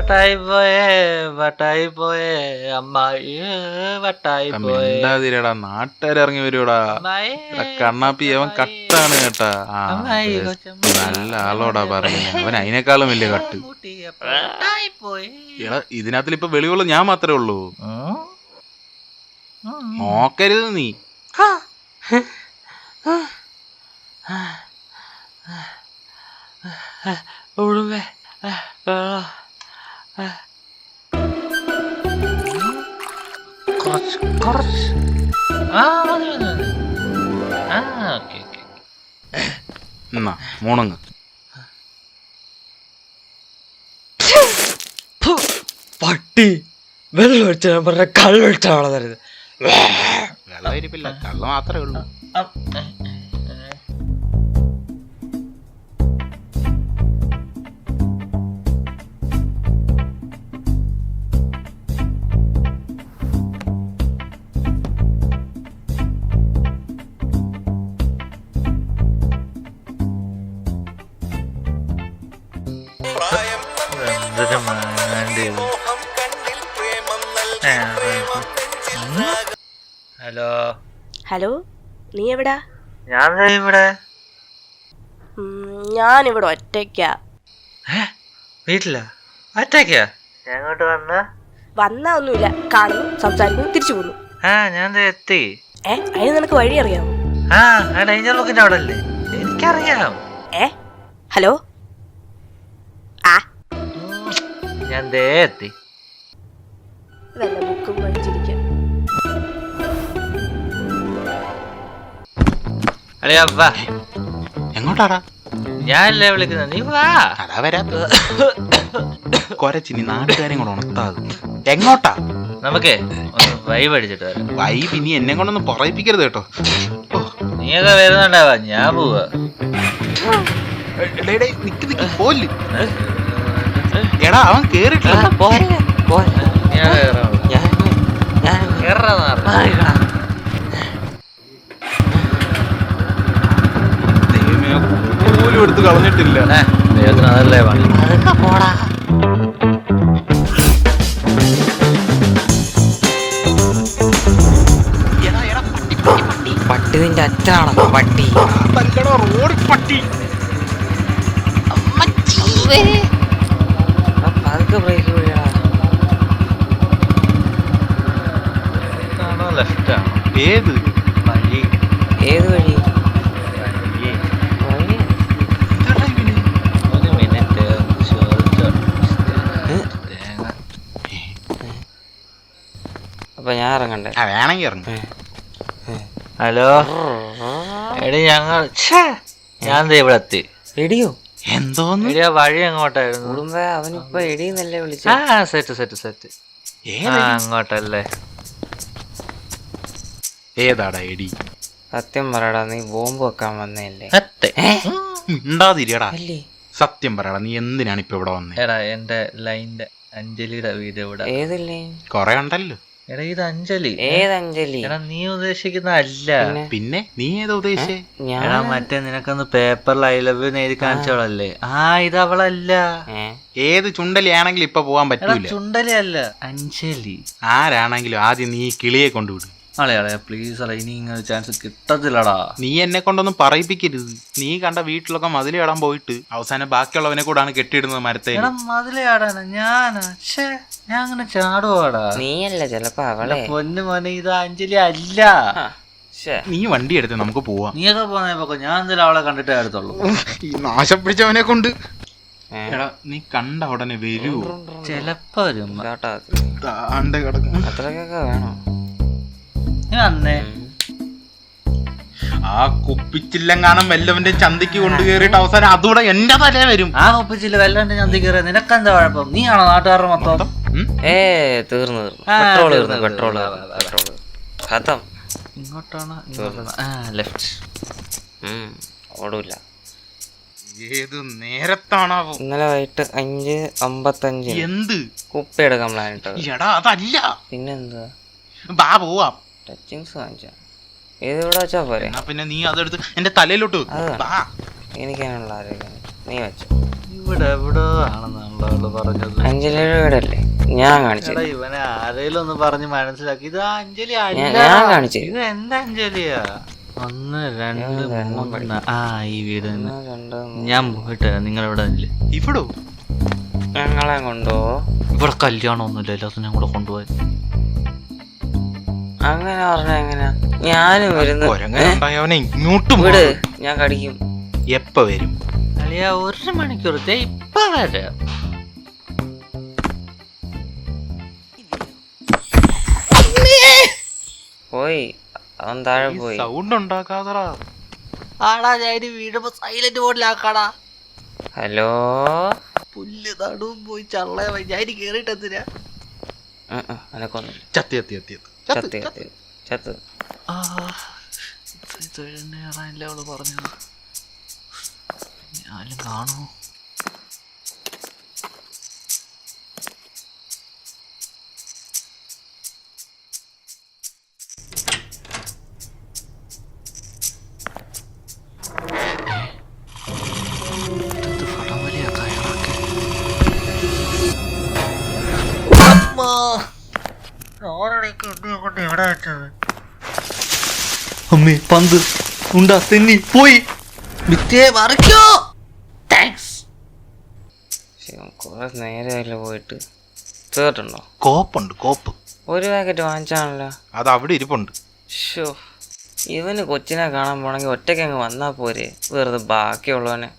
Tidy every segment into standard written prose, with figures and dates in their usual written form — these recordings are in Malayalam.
വട്ടായി പോയേ വട്ടായി പോയേ അമ്മായി വട്ടായി പോയേ. മിണ്ടാതിരടാ, നാട്ടുകാരിറങ്ങി വരുവടാ. കണ്ണാപ്പി അവൻ കട്ടാണ് കേട്ടാ. നല്ല ആളോടാ പറയുന്നത്. അവൻ അതിനേക്കാളും വലിയ കട്ട്. എടാ, ഇതിനകത്തിൽ ഇപ്പൊ വെളിവുള്ള ഞാൻ മാത്രമേ ഉള്ളൂ. നോക്കരുത് നീ. എന്നാ മൂണങ്ങ്. പട്ടി വെള്ളം ഒഴിച്ചാൽ പറഞ്ഞ കള്ളൊഴിച്ചാണോ തരുന്നത്? വെള്ളം ഇരിപ്പില്ല, കള്ള മാത്രമേ ഉള്ളൂ. ഹലോ ഹലോ, നീ എവിടാ? ഞാൻ ഇവിടെ. ഞാനിവിടെ ഒറ്റയ്ക്കാ. വീട്ടിലാ? ഒറ്റയ്ക്കാ? ഞങ്ങോട്ട് വന്നാ ഒന്നുമില്ല, കാണുന്നു, സംസാരിക്കുന്നു, തിരിച്ചു പോന്നു. ഞാൻ എത്തി. അതിന് നിനക്ക് വഴി അറിയാമോ? ഡേഞ്ചർ ബുക്കിന്റെ അവിടെ അല്ലേ? എനിക്കറിയാം. ഹലോ, ഞാൻ എത്തി. വല്ല ബുക്കും വാങ്ങിച്ചിരിക്കാം. എങ്ങോട്ടാടാ? ഞാനല്ലേ വിളിക്കുന്നത്, നീ വാ. അതാ വരാത്ത കൊരച്ചിനി നാട്ടുകാരെയും കൂടെ ഉണർത്താതെ. എങ്ങോട്ടാ? നമുക്കേ ഒന്ന് വൈബ് അടിച്ചിട്ട് വരാം. വൈബ് ഇനി എന്നെ കൊണ്ടൊന്നും പറയിപ്പിക്കരുത് കേട്ടോ. നീയൊക്കെ വരുന്നുണ്ടാവാ, ഞാൻ പോവാ. പോല്. എടാ, അവൻ കേറിട്ടില്ല. പോലും എടുത്ത് കളഞ്ഞിട്ടില്ല. അതല്ലേ പണി. പട്ടി നിന്റെ അച്ഛനാണോ പട്ടി? റോഡ് പട്ടി. പതുക്കെ ബ്രേക്ക് വീഴാ. ലെഫ്റ്റ് ആണോ? ഏത് വഴി? ഏത് വഴി? ഒരു മിനിറ്റ്. അപ്പൊ ഞാൻ ഇറങ്ങണ്ടേ? വേണമെങ്കിൽ ഇറങ്ങി. ഹലോ എടി, ഞാൻ ഇവിടെ എത്തി. എടിയോ? എന്തോന്ന്? വഴി എങ്ങോട്ടായിരുന്നു? കുടുംബ അവനിപ്പോ എടിന്നല്ലേ വിളിച്ച? സെറ്റ് അങ്ങോട്ടല്ലേ? ഏതാടാ എടി? സത്യം പറയടാ, നീ ബോംബ് വെക്കാൻ വന്നേല്ലേ? മിണ്ടാതിരിയടാ. സത്യം പറയടാ, നീ എന്തിനാണ് ഇപ്പൊ ഇവിടെ വന്നേ? എടാ, എന്റെ ലൈൻ്റെ അഞ്ജലിയുടെ വീട് ഇവിടെ. ഏത് ലൈൻ? കൊറേ ഉണ്ടല്ലോ. എടാ, ഇത് അഞ്ജലി. ഏത് അഞ്ജലി? എടാ, നീ ഉദ്ദേശിക്കുന്ന അല്ല. പിന്നെ നീ ഏതാ ഉദ്ദേശിച്ചേ? എടാ, മറ്റേ നിനക്കൊന്ന് പേപ്പറിൽ ഐ ലവ് യു എഴുതി കാണിച്ചോളല്ലേ? ഇത് അവളല്ല. ഏത് ചുണ്ടലി ആണെങ്കിലും ഇപ്പൊ പോവാൻ പറ്റൂല. ചുണ്ടലി അല്ല, അഞ്ജലി. ആരാണെങ്കിലും ആദ്യം നീ കിളിയെ കൊണ്ടുവിടും. അളയാളെ പ്ലീസ് അളെ, ഇനി ഇങ്ങനെ ചാൻസ് കിട്ടത്തില്ലടാ. നീ എന്നെ കൊണ്ടൊന്നും പറയിപ്പിക്കരുത്. നീ കണ്ട വീട്ടിലൊക്കെ മതിലയാടാൻ പോയിട്ട് അവസാനം ബാക്കിയുള്ളവനെ കൂടാണ് കെട്ടിയിടുന്നത് മരത്തെ. മതിലയാടാണ് ഞാനാ? ഞാൻ അങ്ങനെ ചാടുവാടാ. നീയല്ല ചെലപ്പോ അവളെ. പൊന്നു മോനെ, ഇത് അഞ്ജലി അല്ല. നീ വണ്ടി എടുത്ത് നമുക്ക് പോവാം. നീയൊക്കെ പോന്നപ്പോ ഞാൻ എന്തായാലും അവളെ കണ്ടിട്ടേ അടുത്തുള്ളൂ. ഈ നാശം പിടിച്ചവനെ കൊണ്ട്. എടാ, നീ കണ്ട ഉടനെ വരൂ. ചെലപ്പോ വരും. അത്രക്കൊക്കെ വേണോ? ആ കുപ്പിച്ചില്ലെങ്ങാനും വല്ലവന്റെ ചന്തിക്ക് കൊണ്ടു കയറിയിട്ട് അവസാനം അതുകൂടെ എന്റെ തലേ വരും. ആ കുപ്പിച്ചില്ല വല്ലവന്റെ ചന്തി കയറിയ നിനക്കെന്താ കുഴപ്പം? നീയാണോ നാട്ടുകാരുടെ മൊത്തം? തീർന്നു. പെട്രോൾ ഖത്തം. ഇങ്ങോട്ടാണ്? ലെഫ്റ്റ്. ഓടൂല. ഏത് നേരത്താണാവോ? ഇന്നലെ വൈകിട്ട് 5:55. എന്ത് കുപ്പി എടുക്കാൻ പ്ലാൻ ഇട്ടത്? എടാ, അതല്ല. പിന്നെന്താ? ബാ പോവാം. ടച്ചിങ്സ് വാങ്ങിച്ച ഏത് ഇവിടെ വെച്ചാ പോരെ? പിന്നെ നീ അതെടുത്ത് എന്റെ തലയിലോട്ട് എനിക്കാണുള്ള ആരോഗ്യം നീ വെച്ചോ. ഇവിടെ എവിടെ ആണെന്നാണല്ലോ പറഞ്ഞത്. അഞ്ജലിയുടെ വീടല്ലേ? ഞാൻ കാണിച്ചു എടാ ഇവനെ ആരേലും ഒന്ന് പറഞ്ഞ് മനസ്സിലാക്കി. ഇത് അഞ്ജലി ഞാൻ കാണിച്ചു ഇത് എന്താ അഞ്ജലിയാ? 1 2 3 ആ ഈ വീട് തന്നെ. ഞാൻ പോയിട്ട് നിങ്ങളിവിടെ ഇവിടോ ഞങ്ങളെ കൊണ്ടുപോവോ? ഇവിടെ കല്യാണമൊന്നുമില്ല, എല്ലാത്തും ഞാൻ കൂടെ കൊണ്ടുപോയി. അങ്ങനെ പറഞ്ഞ എങ്ങനെയാ? ഞാനും വരുന്നു. അവനെ ഇങ്ങോട്ടും വീട് ഞാൻ കടിക്കും. എപ്പ വരും? അല്ലയാ 1 മണിക്കൂറത്തെ ഇപ്പൊ വരാം. പോയി അവൻ താഴെ പോയി. സൗണ്ട് ഉണ്ടാക്കാതടാ. ആടാ ഞാൻ വീട് സൈലന്റ് മോഡിലാക്കാടാ. ഹലോ പുല്ല് നടുവും പോയി ചള്ളയ ഞാൻ കേറിട്ടെന്തിനാ? അനക്കൊന്നില്ല. ചത്തി ചത്തി ചത്തി ചത്ത് ചത്ത് ചത്ത്. ല്ലേ അവള് പറഞ്ഞത്. ഞാനും കാണുമോ? അമ്മേ പന്ത് ഉണ്ടാ തെന്നി പോയി. വിത്തേ മറിക്കോ. താങ്ക്സ്. കുറെ നേരമല്ല പോയിട്ട്. തീർട്ടുണ്ടോ? കോപ്പുണ്ട് കോപ്പ്. ഒരു പാക്കറ്റ് വാങ്ങിച്ചാണല്ലോ. അത് അവിടെ ഇരിപ്പുണ്ട്. ഷോ ഇവന് കൊച്ചിനെ കാണാൻ പോണെങ്കിൽ ഒറ്റയ്ക്ക് അങ്ങ് വന്നാ പോരെ. വെറുതെ ബാക്കിയുള്ളവനെ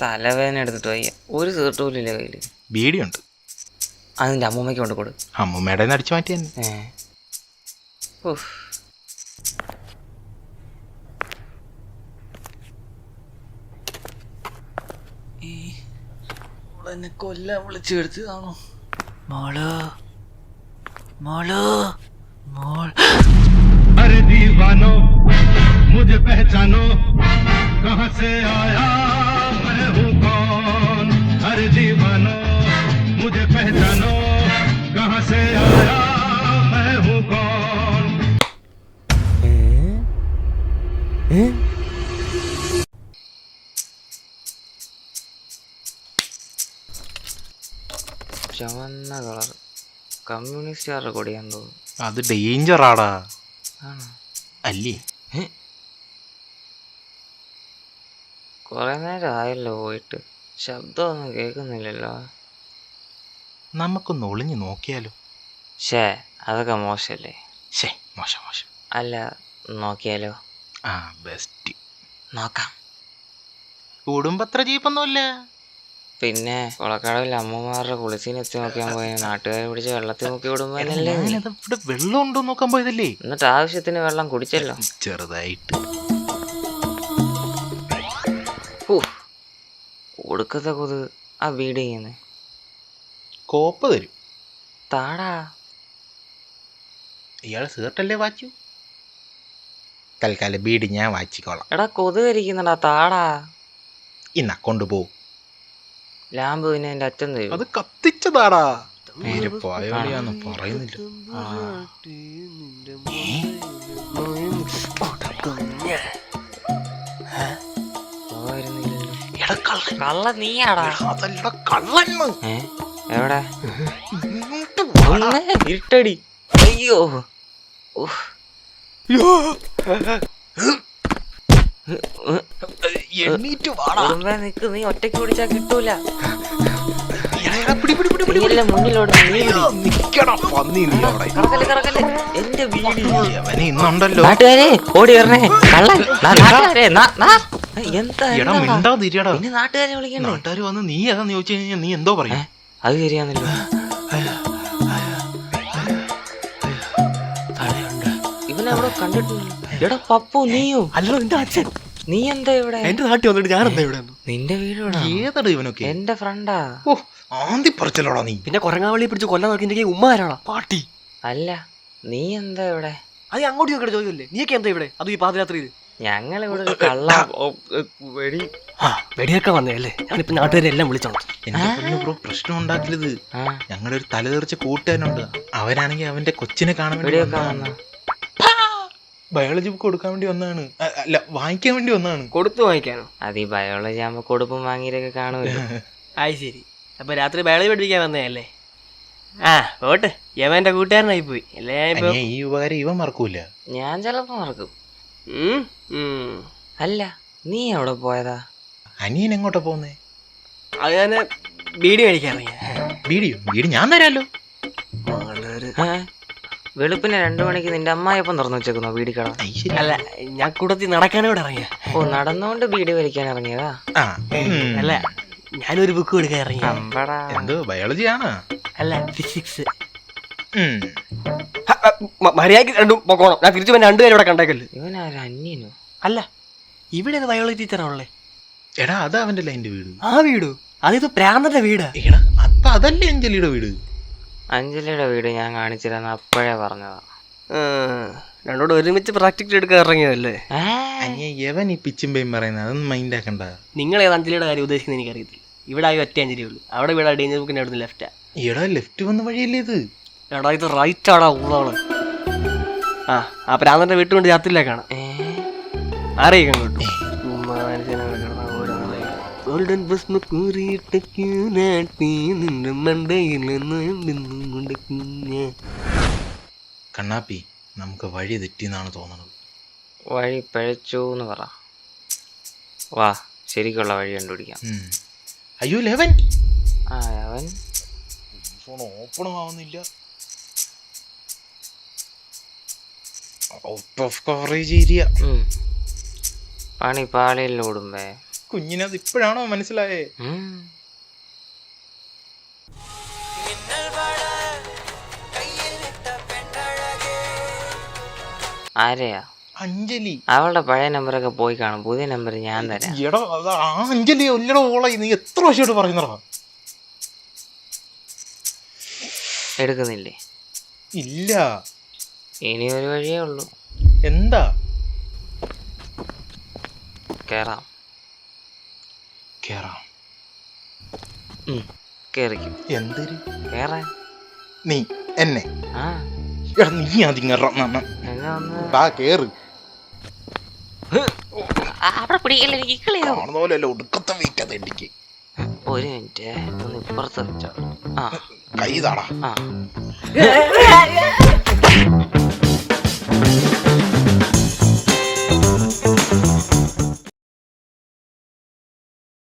തലവേദന എടുത്തിട്ട് വയ്യ. ഒരു തീർട്ടൂലില്ല കയ്യില്. ബീഡിയുണ്ട്. അതിന്റെ അമ്മൂമ്മയ്ക്ക് കൊണ്ട് കൊടു. അമ്മൂമ്മയുടെ അടിച്ചു മാറ്റി തന്നെ. എന്നെ കൊല്ലാൻ വിളിച്ചു എടുത്തതാണോ? മോള് മോള് മോൾ. अरे दीवानो मुझे पहचानो कहाँ से आया मैं हूँ कौन। अरे दीवानो मुझे पहचानो कहाँ से आया मैं हूँ कौन। ചുവന്ന കളർ കമ്മ്യൂണിസ്റ്റുകാരുടെ കൊടിയാന്ന് തോന്നുന്നു. അത് ഡേഞ്ചറാടാ. ആണോ? അല്ലേ? കുറെ നേരം ആയല്ലോ പോയിട്ട്. ശബ്ദമൊന്നും കേൾക്കുന്നില്ലല്ലോ. നമുക്കൊന്ന് ഒളിഞ്ഞു നോക്കിയാലോ? ഷേ അതൊക്കെ മോശല്ലേ? ശേ മോശം മോശം. അല്ല നോക്കിയാലോ? ആ ബെസ്റ്റ്. നോക്കാം. കുടുംബത്ര ജീപ്പൊന്നുമില്ല. പിന്നെ കൊളക്കടവിൽ അമ്മമാരുടെ കുളിസീനെത്തി നോക്കാൻ പോയ നാട്ടുകാരെ പിടിച്ച് വെള്ളത്തിൽ നോക്കി വിടുമ്പോഴല്ലേ. ഇവിടെ വെള്ളം ഉണ്ടോ നോക്കാൻ പോയതല്ലേ. എന്നിട്ട് ആവശ്യത്തിന് വെള്ളം കുടിച്ചല്ലോ ചെറുതായിട്ട്. ഒടുക്കത്തെ കൊതുക്. ആ വീട് ചെയ്യുന്നേ കോപ്പ് തരും. താടാ. ഇയാള് സീർട്ടല്ലേ വാച്ചു? തൽക്കാലം ബീഡി ഞാൻ വാച്ചിക്കോളാം. എടാ കൊതുക് ഇരിക്കുന്നടാ. താടാ. ഇന്ന കൊണ്ടുപോകും. ലാമ്പ് പിന്നെ എന്റെ അച്ഛൻ തരും. അത് കത്തിച്ചതാടാ. പോയോളിയാന്ന് പറയുന്നില്ല. കള്ള നീയാടാ. എവിടെ ഇരുട്ടടി. അയ്യോ കുടുംബേ നിക്ക്. നീ ഒറ്റയ്ക്ക് പിടിച്ചാ കിട്ടൂല. നീയല്ലേ മുന്നിലോട്ട്. എന്റെ വീട് ഇന്നുണ്ടല്ലോ. നാട്ടുകാരെ ഓടി വരണേ. കള്ളൻ. നാട്ടുകാരെ എന്താ പിന്നെ നാട്ടുകാരെ വിളിക്കണ്ടേ? നാട്ടുകാർ വന്ന് നീ ഏതാന്ന് ചോദിച്ചു കഴിഞ്ഞാൽ നീ എന്തോ പറയും? അത് ശരിയാന്നല്ലോ. ഇവനവിടെ കണ്ടിട്ടില്ല. എടാ പപ്പു നീയോ? അല്ലോ എന്റെ അച്ഛൻ. നീ എന്താ ഇവിടെ? എന്റെ നാട്ടിൽ വന്നിട്ട് ഞാൻ എന്താ ഇവിടെ? നിന്റെ വീട് ഏതാടാ ഇവനൊക്കെ? എന്റെ ഫ്രണ്ടാ. ഓ ആന്തി പറിച്ചല്ലോടാ നീ. പിന്നെ കൊറങ്ങാവളി പിടിച്ച് കൊല്ലാൻ നോക്കി ഉമ്മാരാണോ പാട്ടി? അല്ല നീ എന്താ ഇവിടെ? അത് അങ്ങോട്ട് ചോദിക്കട്ടെ ചോദിക്കല്ലേ. നീയൊക്കെ എന്താ ഇവിടെ? അതും ഈ പാതിരാത്രിയിൽ. ഞങ്ങളിവിടെ ഒരു കള്ള വെടി വെടിയൊക്കെ വന്നേ. ഞാനിപ്പോ നാട്ടുകാരെല്ലാം വിളിച്ചോണ്ട്. എന്റെ ബ്രോ പ്രശ്നം ഉണ്ടാക്കരുത്. ഞങ്ങളുടെ ഒരു തലതെറിച്ച കൂട്ടുകാരനുണ്ട്. അവനാണെങ്കിൽ അവന്റെ കൊച്ചിനെ കാണാൻ വേണ്ടി ബയോളജി ബുക്ക് കൊടുക്കാൻ വേണ്ടി വന്നാണ്. അല്ല വാങ്ങിക്കാൻ വേണ്ടി വന്നാണ്. കൊടുത്തു വാങ്ങിക്കാനോ? അത് ഈ ബയോളജി ആകുമ്പോ കൊടുപ്പും വാങ്ങിയിട്ടൊക്കെ കാണുമല്ലോ. ആയി ശരി. അപ്പൊ രാത്രി ബയോളജി പഠിപ്പിക്കാൻ വന്നതല്ലേ? ആ പോട്ടെ, യവന്റെ കൂട്ടുകാരനായി പോയി അല്ലേ? അനിയ ഈ ഉപകാരം ഇവൻ മറക്കൂല. ഞാൻ ചിലപ്പോ മറക്കും. അല്ല, നീ എവിടെ പോയതാ? അനിയൻ എങ്ങോട്ടാ പോന്നേ? അത് ഞാൻ ബീഡി മേടിക്കാൻ ഇറങ്ങിയ. ബീഡി ഞാൻ തരാലോ. വെളുപ്പിനെ 2 മണിക്ക് നിന്റെ അമ്മായിപ്പം തുറന്നു വെച്ചേക്കുന്നോ ബീഡി കട? അല്ല, ഞാൻ കൂട്ടത്തിൽ നടക്കാനോട് ഇറങ്ങിയ. ഓ, നടന്നുകൊണ്ട് ബീഡി വലിക്കാൻ ഇറങ്ങിയതാ? അല്ല, ഞാനൊരു ബുക്ക് കൊടുക്കാൻ ഇറങ്ങിയ. എന്തോ ബയോളജി ആണ്? അല്ല, ഫിസിക്സ്. മര്യാദക്ക് രണ്ടും പൊക്കോണം. ഞാൻ തിരിച്ചു 2 പേരും ഇവിടെ കണ്ടേക്കല്ലേ. ഇവനാരും അന്യനോ? അല്ല, ഇവിടെ ബയോളജി ടീച്ചറാണല്ലേ. എടാ അത് അവന്റെ എന്റെ വീട്. ആ വീടോ? അതിത് പ്രാന്തന്റെ വീടാ. എടാ അപ്പൊ അതല്ലേ അഞ്ജലിയുടെ വീട്. അഞ്ജലിയുടെ വീട് ഞാൻ കാണിച്ചിരുന്ന അപ്പോഴേ പറഞ്ഞതാ. രണ്ടോട് ഒരുമിച്ച് പ്രാക്ടിക്കൽ എടുക്കാൻ ഇറങ്ങിയതല്ലേ? യവൻ ഈ പിച്ചും പേയും പറയുന്നത് അതൊന്നും മൈൻഡ് ആക്കണ്ട. നിങ്ങൾ ഏത് അഞ്ജലിയുടെ കാര്യം ഉദ്ദേശിക്കുന്നത് എനിക്കറിയത്തില്ല. ഇവിടെ ആയി ഒറ്റ അഞ്ജലി ഉള്ളൂ. അവിടെ വീടാ ഡേഞ്ചർ ബുക്കിന്റെ അവിടെ ലെഫ്റ്റാ. എടാ ലെഫ്റ്റ് വന്ന വഴിയല്ലേ ഇത്? എടാ ഇത് റൈറ്റ് ആടാ ഉള്ളവള്. ആ പ്രാന്തന്റെ വീട്ടുകൊണ്ട് രാത്രിയിലേക്കാണ്. അറിയിക്കാൻ കിട്ടും. ഗോൾഡൻ കണ്ണാപ്പി, നമുക്ക് വഴി തെറ്റിന്നാണ് തോന്നുന്നത്. വഴി പഴച്ചു എന്ന് പറ. വാ, ശരിക്കുള്ള വഴി കണ്ടുപിടിക്കാം. അയ്യോ ലെവൻ. അവൻ ഫോൺ ഓപ്പണും ആവുന്നില്ല. Out of coverage area. പണി പാളിയിലോടുമ്പേ. കുഞ്ഞിനത് ഇപ്പോഴാണോ മനസ്സിലായേ? ആരെയാ? അഞ്ജലി. അവളുടെ പഴയ നമ്പറൊക്കെ പോയി കാണും. പുതിയ നമ്പർ ഞാൻ തരാം. എടാ ആ അഞ്ജലി ഒല്ലട ഓളായി. നീ എത്ര വർഷമായിട്ട് പറയുന്നടാ? എടുക്കുന്നില്ലേ? ഇല്ല, ഇനി ഒരു വഴിയേ ഉള്ളൂ. എന്താ? കേറാം. കേറിക്കും. എന്തൊരു കേറാൻ? നീ എന്നെ? ആ, എടാ നീ അതിങ്ങറാ കേറ്. അവിടെ പിടിക്കല്ലേ, എനിക്ക് കളിയാവും. കാണുന്നോലല്ല ഒടുക്കത്തെ വെയിറ്റ് അത് എനിക്ക്. ഒരു മിനിറ്റ്, ഒന്ന് ഇപ്പുറത്ത് വെച്ചോ. ആ, കൈ താടാ. ആ